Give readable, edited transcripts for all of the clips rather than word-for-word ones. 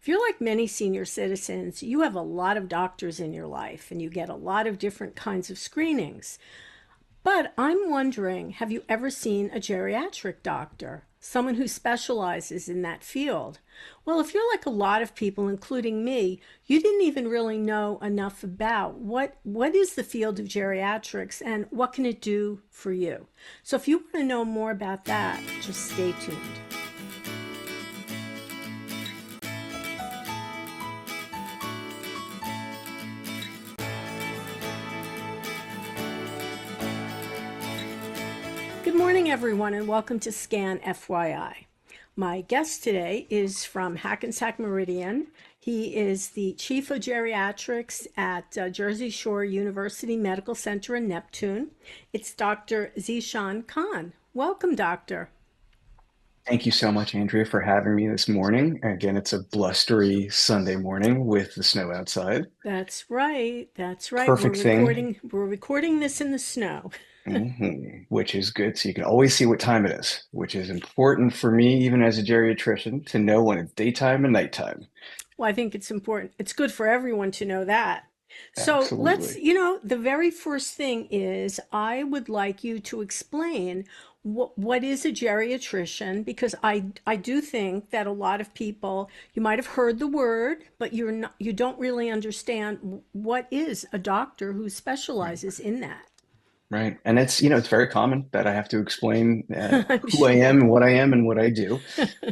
If you're like many senior citizens, you have a lot of doctors in your life and you get a lot of different kinds of screenings. But I'm wondering, have you ever seen a geriatric doctor? Someone who specializes in that field. Well, if you're like a lot of people, including me, you didn't even really know enough about what is the field of geriatrics and what can it do for you. So if you want to know more about that, just stay tuned. Good morning, everyone, and welcome to Scan FYI. My guest today is from Hackensack Meridian. He is the Chief of Geriatrics at Jersey Shore University Medical Center in Neptune. It's Dr. Zeeshan Khan. Welcome, Doctor. Thank you so much, Andrea, for having me this morning. Again, it's a blustery Sunday morning with the snow outside. That's right. That's right. We're Perfect thing, recording. We're recording this in the snow. which is good. So you can always see what time it is, which is important for me, even as a geriatrician, to know when it's daytime and nighttime. Well, I think it's important. It's good for everyone to know that. So let's, Absolutely. the very first thing is I would like you to explain what is a geriatrician, because I do think that a lot of people, you might have heard the word, but you don't really understand what is a doctor who Right. specializes in that. Right. And it's very common that I have to explain I'm who I am sure. and what I do.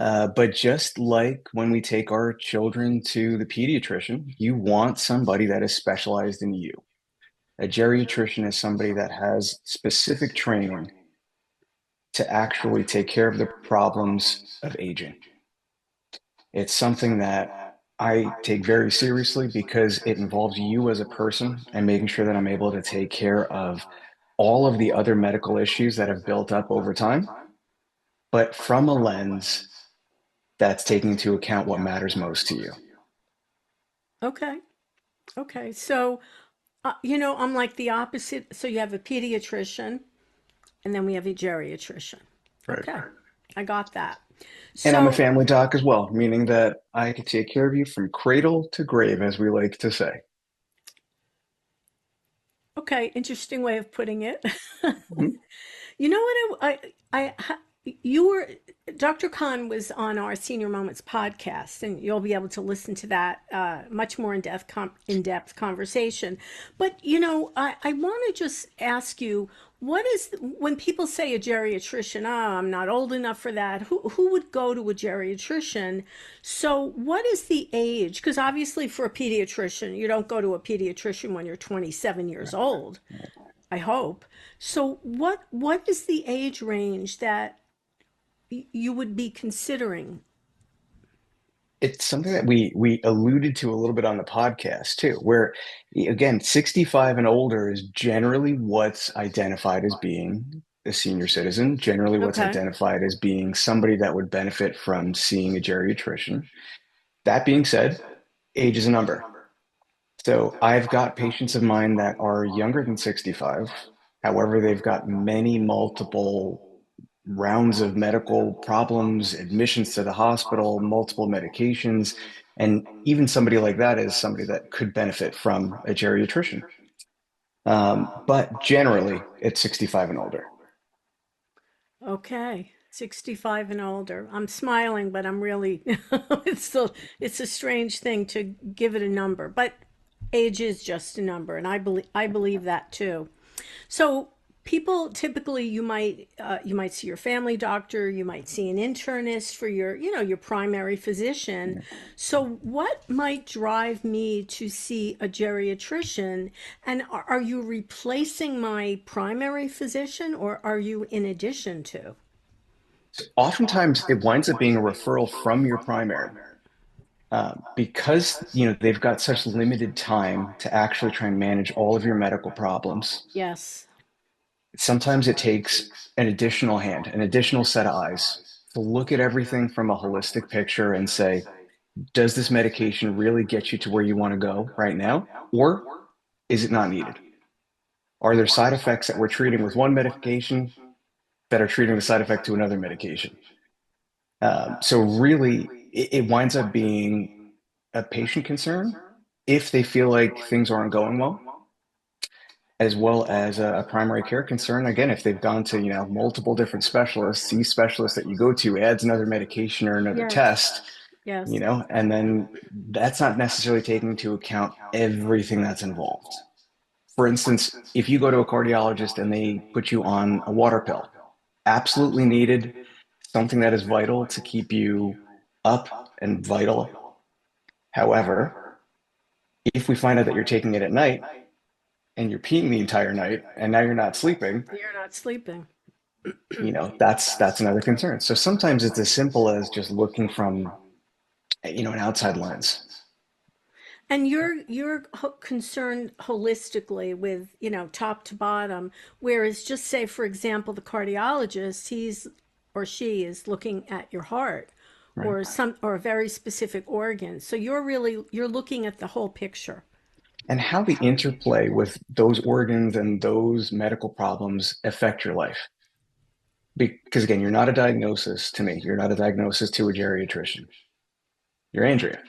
But just like when we take our children to the pediatrician, you want somebody that is specialized in you. A geriatrician is somebody that has specific training to actually take care of the problems of aging. It's something that I take very seriously because it involves you as a person and making sure that I'm able to take care of all of the other medical issues that have built up over time, but from a lens that's taking into account what matters most to you. Okay. Okay. So, I'm like the opposite. So you have a pediatrician and then we have a geriatrician. Right. Okay. I got that. And I'm a So, family doc as well, meaning that I can take care of you from cradle to grave, as we like to say. okay, interesting way of putting it. Mhm. You know what you were Dr. Khan was on our Senior Moments podcast, and you'll be able to listen to that much more in depth conversation. But I want to just ask you, what is when people say a geriatrician? Ah, I'm not old enough for that. Who would go to a geriatrician? So, what is the age? Because obviously, for a pediatrician, you don't go to a pediatrician when you're 27 years old. I hope. So what is the age range that you would be considering? It's something that we alluded to a little bit on the podcast too, where again, 65 and older is generally what's identified as being a senior citizen, generally what's Okay. identified as being somebody that would benefit from seeing a geriatrician. That being said, age is a number. So I've got patients of mine that are younger than 65. However, they've got many multiple rounds of medical problems, admissions to the hospital, multiple medications, and even somebody like that is somebody that could benefit from a geriatrician. But generally, it's 65 and older. Okay. 65 and older. I'm smiling, but I'm really it's a strange thing to give it a number, but age is just a number, and I believe that too. So people typically you might see your family doctor, you might see an internist for your primary physician. So what might drive me to see a geriatrician, and are you replacing my primary physician or are you in addition to? Oftentimes, it winds up being a referral from your primary. Because they've got such limited time to actually try and manage all of your medical problems. Yes. Sometimes it takes an additional hand, an additional set of eyes to look at everything from a holistic picture and say, does this medication really get you to where you want to go right now? Or is it not needed? Are there side effects that we're treating with one medication that are treating the side effect to another medication? So really, it winds up being a patient concern if they feel like things aren't going well, as well as a primary care concern. Again, if they've gone to, multiple different specialists, each specialist that you go to adds another medication or another Yes. test, Yes. and then that's not necessarily taking into account everything that's involved. For instance, if you go to a cardiologist and they put you on a water pill, absolutely needed, something that is vital to keep you up and vital. However, if we find out that you're taking it at night and you're peeing the entire night and now you're not sleeping, You're not sleeping. that's another concern. So sometimes it's as simple as just looking from, an outside lens. And you're concerned holistically with, top to bottom, whereas just say, for example, the cardiologist, he's or she is looking at your heart Right. or some or a very specific organ. So you're looking at the whole picture. And how the interplay with those organs and those medical problems affect your life. Because again, you're not a diagnosis to me. You're not a diagnosis to a geriatrician. You're Andrea.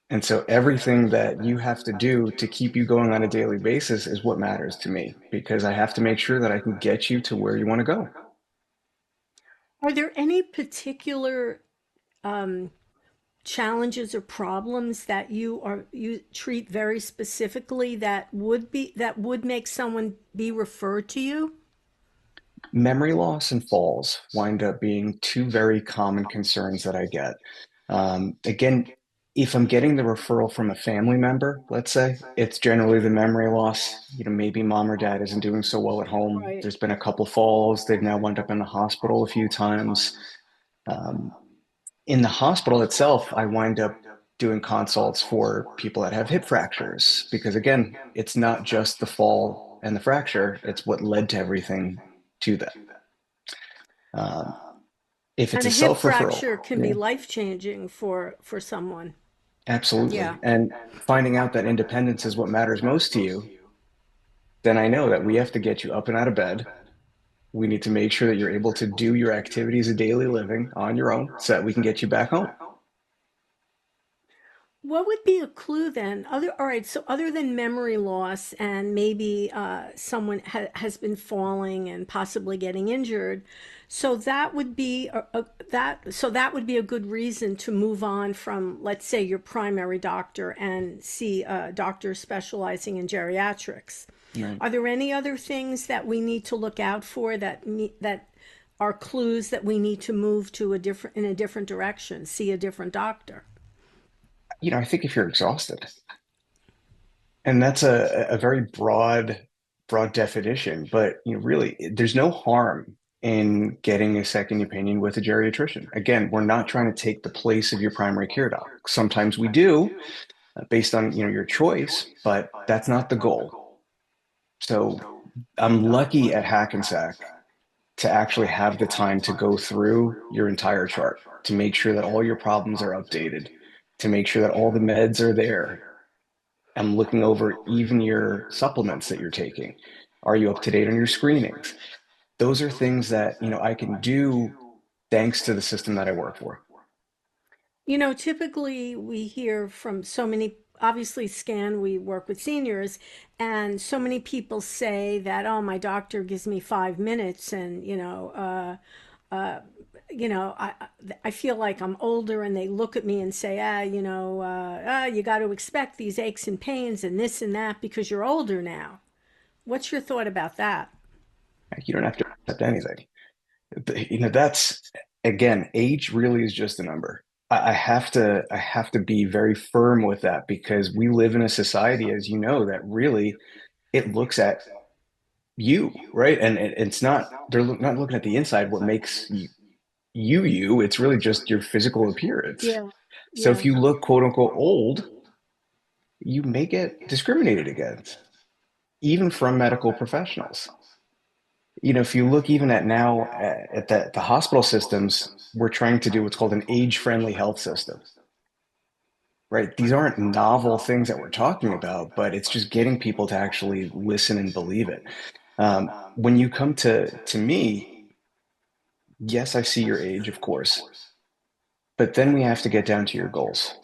And so everything that you have to do to keep you going on a daily basis is what matters to me because I have to make sure that I can get you to where you want to go. Are there any particular um, challenges or problems that you treat very specifically that would make someone be referred to you? Memory loss and falls wind up being two very common concerns that I get. Again, if I'm getting the referral from a family member, let's say, it's generally the memory loss. Maybe mom or dad isn't doing so well at home. Right. There's been a couple falls. They've now wound up in the hospital a few times. Um, in the hospital itself, I wind up doing consults for people that have hip fractures because, again, it's not just the fall and the fracture, it's what led to everything to that. Um, if it's And a a hip self referral, fracture can be yeah, life changing for someone. Yeah. absolutely. And finding out that independence is what matters most to you, then I know that we have to get you up and out of bed. We need to make sure that you're able to do your activities of daily living on your own so that we can get you back home. What would be a clue then? All right, so other than memory loss and maybe someone has been falling and possibly getting injured, so that would be that would be a good reason to move on from, let's say, your primary doctor and see a doctor specializing in geriatrics. Right. Are there any other things that we need to look out for that are clues that we need to move to a different direction, see a different doctor? I think if you're exhausted, and that's a very broad definition, but really, there's no harm in getting a second opinion with a geriatrician. Again, we're not trying to take the place of your primary care doc. Sometimes we do, based on your choice, but that's not the goal. So I'm lucky at Hackensack to actually have the time to go through your entire chart, to make sure that all your problems are updated, to make sure that all the meds are there. I'm looking over even your supplements that you're taking. Are you up to date on your screenings? Those are things that, I can do thanks to the system that I work for. Typically we hear from so many, obviously, we work with seniors, and so many people say that, oh, my doctor gives me 5 minutes, and, I feel like I'm older, and they look at me and say, you got to expect these aches and pains and this and that because you're older now. What's your thought about that? You don't have to accept anything. That's again, age really is just a number. I have to be very firm with that because we live in a society, as you know, that really it looks at you, right? And it's not they're not looking at the inside, what makes you. It's really just your physical appearance. Yeah, So if yeah. you look quote unquote old, you may get discriminated against, even from medical professionals. If you look even at now at the hospital systems, we're trying to do what's called an age-friendly health system, right? These aren't novel things that we're talking about, but it's just getting people to actually listen and believe it. When you come to me, yes, I see your age, of course, but then we have to get down to your goals.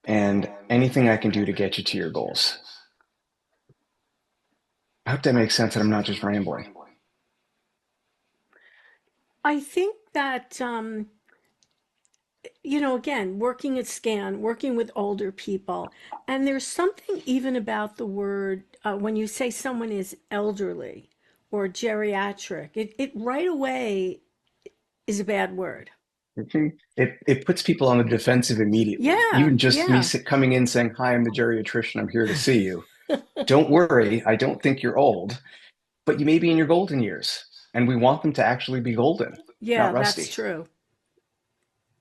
and anything I can do to get you to your goals. I hope that makes sense and I'm not just rambling. I think that again, working at Scan, working with older people, and there's something even about the word when you say someone is elderly or geriatric, it right away is a bad word. It puts people on the defensive immediately. Yeah, Even just me yeah, coming in saying, "Hi, I'm the geriatrician. I'm here to see you." Don't worry, I don't think you're old, but you may be in your golden years, and we want them to actually be golden, not yeah, that's rusty. true.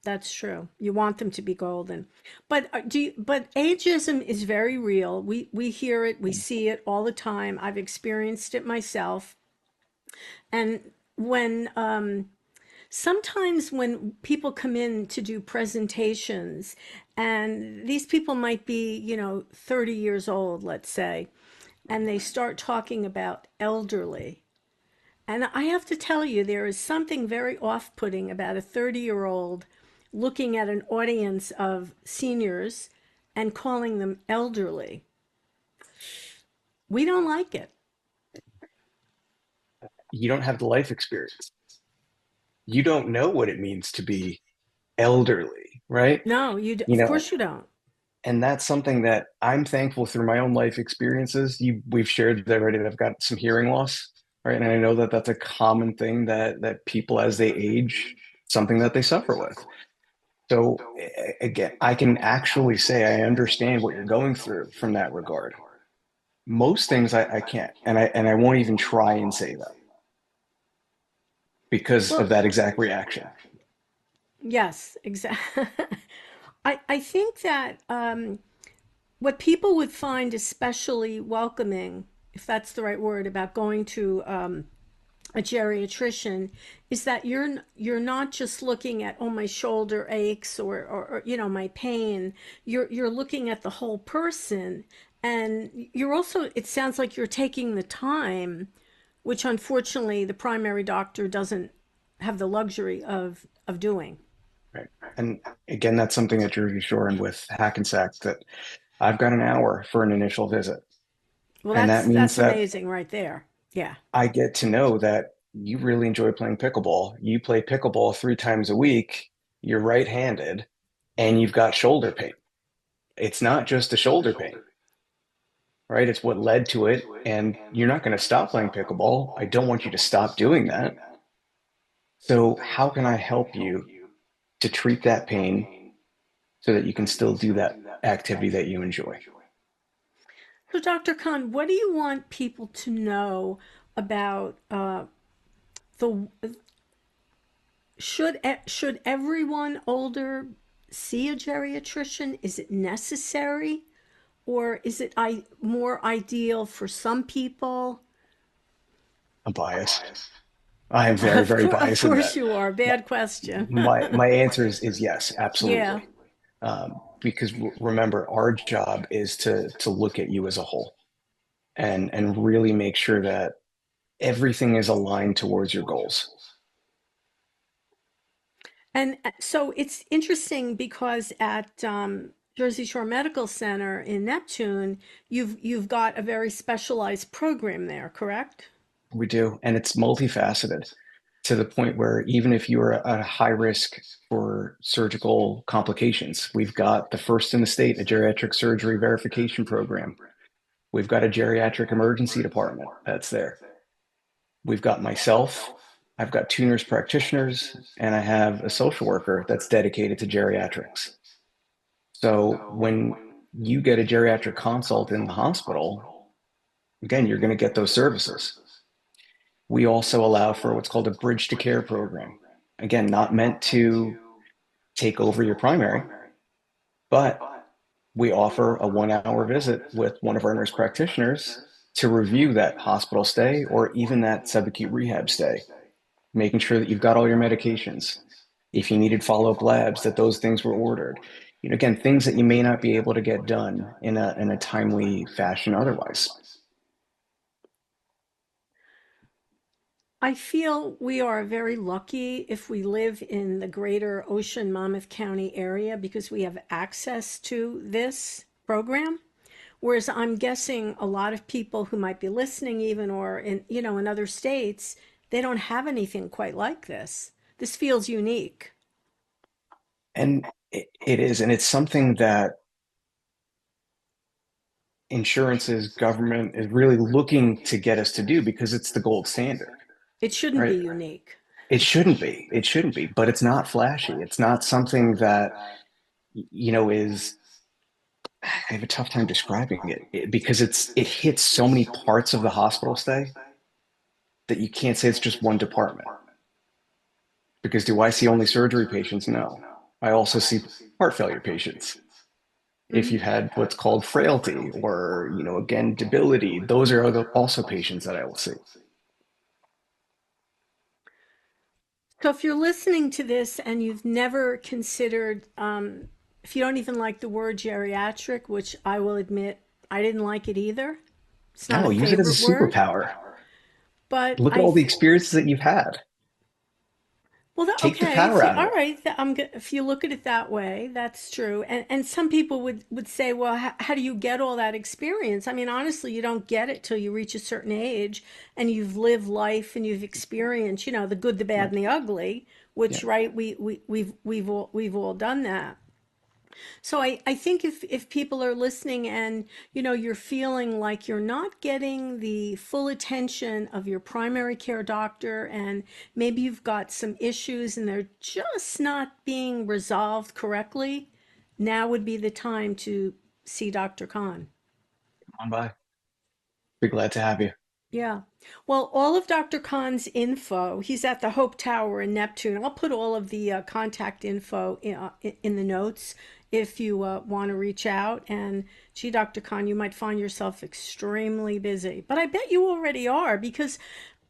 That's true. You want them to be golden. But ageism is very real. We hear it, we see it all the time. I've experienced it myself. And when sometimes when people come in to do presentations, and these people might be, 30 years old, let's say, and they start talking about elderly. And I have to tell you, there is something very off putting about a 30-year-old looking at an audience of seniors and calling them elderly. We don't like it. You don't have the life experience. You don't know what it means to be elderly, right? No, You of know, course you don't. and that's something that I'm thankful through my own life experiences. We've shared that already that I've got some hearing loss, right? And I know that that's a common thing that people as they age, something that they suffer with. So again, I can actually say I understand what you're going through from that regard. Most things I can't, and I won't even try and say that because of Well, that exact reaction. yes, exactly. I think that what people would find especially welcoming, if that's the right word, about going to a geriatrician is that you're not just looking at, oh, my shoulder aches, or my pain. You're looking at the whole person, and you're also, it sounds like you're taking the time, which unfortunately the primary doctor doesn't have the luxury of doing. Right. And again, that's something at Jersey Shore and with Hackensack that I've got an hour for an initial visit. Well, And that means that's that amazing right there. Yeah. I get to know that you really enjoy playing pickleball. You play pickleball 3 times a week, you're right-handed, and you've got shoulder pain. It's not just a shoulder pain, right? It's what led to it. And you're not going to stop playing pickleball. I don't want you to stop doing that. So, how can I help you to treat that pain so that you can still do that activity that you enjoy? So, Dr. Khan, what do you want people to know about the should everyone older see a geriatrician? Is it necessary, or is it more ideal for some people? I'm biased. I am very, very Of biased in course that. you are. My Bad question. my answer is yes, Yeah. absolutely. Because remember, our job is to look at you as a whole and really make sure that everything is aligned towards your goals. And so it's interesting because at Jersey Shore Medical Center in Neptune, you've got a very specialized program there, correct? We do, and it's multifaceted to the point where even if you are at a high risk for surgical complications, we've got the first in the state, a geriatric surgery verification program. We've got a geriatric emergency department that's there. We've got myself, I've got two nurse practitioners, and I have a social worker that's dedicated to geriatrics. So when you get a geriatric consult in the hospital, again, you're going to get those services. We also allow for what's called a bridge to care program. Again, not meant to take over your primary, but we offer a 1 hour visit with one of our nurse practitioners to review that hospital stay or even that subacute rehab stay, making sure that you've got all your medications. If you needed follow-up labs, that those things were ordered. Again, things that you may not be able to get done in a timely fashion otherwise. I feel we are very lucky if we live in the greater Ocean Monmouth County area because we have access to this program. Whereas I'm guessing a lot of people who might be listening, even or in, in other states, they don't have anything quite like this. This feels unique. And it is, and it's something that insurances, government is really looking to get us to do because it's the gold standard, It shouldn't be right? unique. It shouldn't be. It shouldn't be, but it's not flashy. It's not something that, is, I have a tough time describing it because it hits so many parts of the hospital stay that you can't say it's just one department. Because do I see only surgery patients? No. I also see heart failure patients. If Hmm. you had what's called frailty or, again, debility, those are also patients that I will see. So if you're listening to this and you've never considered, if you don't even like the word geriatric, which I will admit I didn't like it either, it's not a No, use it as a favorite word, superpower. but Look at all the experiences that you've had. well, Take the okay, power if you, out of all it. right, if you look at it that way, that's true. And some people would say, well, how do you get all that experience? I mean, honestly, you don't get it till you reach a certain age and you've lived life and you've experienced, the good, the bad, Yep. and the ugly. Which, Yep. right, we've all done that. So I think if people are listening and you're feeling like you're not getting the full attention of your primary care doctor and maybe you've got some issues and they're just not being resolved correctly, now would be the time to see Dr. Khan. Come on by. Be glad to have you. Yeah. Well, all of Dr. Khan's info, he's at the Hope Tower in Neptune. I'll put all of the contact info in the notes if you want to reach out. And gee, Dr. Khan, you might find yourself extremely busy. But I bet you already are because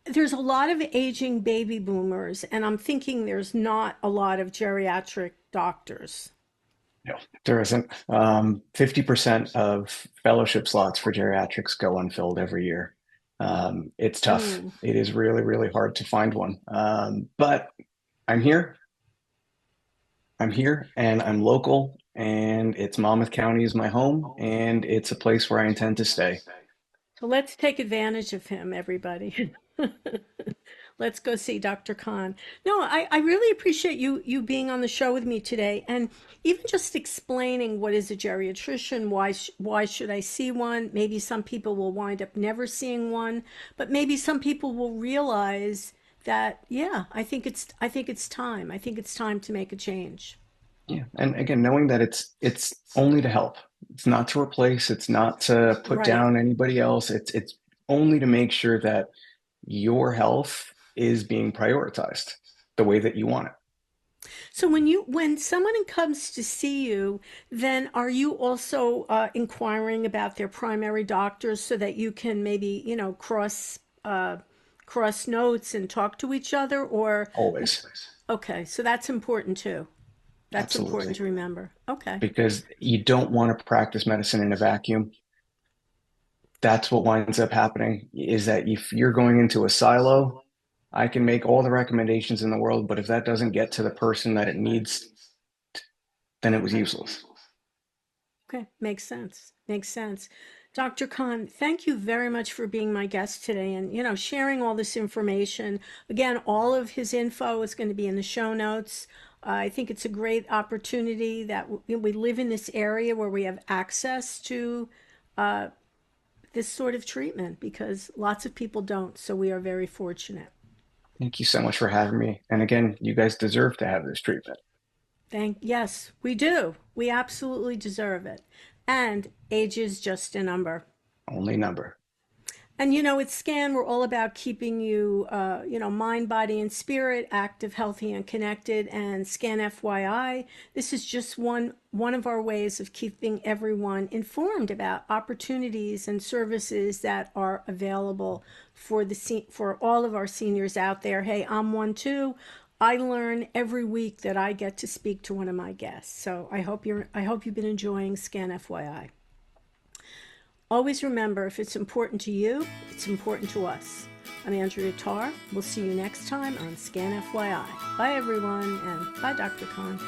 there's a lot of aging baby boomers, and I'm thinking there's not a lot of geriatric doctors. No, there isn't. 50% of fellowship slots for geriatrics go unfilled every year. It's tough. Mm. It is really, really hard to find one. But I'm here. I'm here and I'm local, and it's Monmouth County is my home, and it's a place where I intend to stay. So let's take advantage of him, everybody. Let's go see Dr. Khan. No, I really appreciate you being on the show with me today and even just explaining what is a geriatrician, why should I see one? Maybe some people will wind up never seeing one, but maybe some people will realize that yeah, I think it's time. I think it's time to make a change. Yeah, and again, knowing that it's only to help. It's not to replace. It's not to put Right. down anybody else. It's only to make sure that your health is being prioritized the way that you want it. So when someone comes to see you, then are you also inquiring about their primary doctors so that you can maybe cross notes and talk to each other? Or Always. okay, so that's important too. That's important Absolutely. to remember. Okay. Because you don't want to practice medicine in a vacuum. That's what winds up happening is that if you're going into a silo, I can make all the recommendations in the world, but if that doesn't get to the person that it needs, then it was useless. Okay, makes sense. Makes sense. Dr. Khan, thank you very much for being my guest today and, sharing all this information. Again, all of his info is going to be in the show notes. I think it's a great opportunity that we live in this area where we have access to this sort of treatment because lots of people don't. So we are very fortunate. Thank you so much for having me. And again, you guys deserve to have this treatment. Yes, we do. We absolutely deserve it. And age is just a number. Only number. And with Scan, we're all about keeping you, mind, body, and spirit active, healthy, and connected. And Scan FYI, this is just one of our ways of keeping everyone informed about opportunities and services that are available for all of our seniors out there. Hey, I'm one too. I learn every week that I get to speak to one of my guests. So I hope you've been enjoying Scan FYI. Always remember, if it's important to you, it's important to us. I'm Andrea Tarr. We'll see you next time on Scan FYI. Bye, everyone, and bye, Dr. Khan.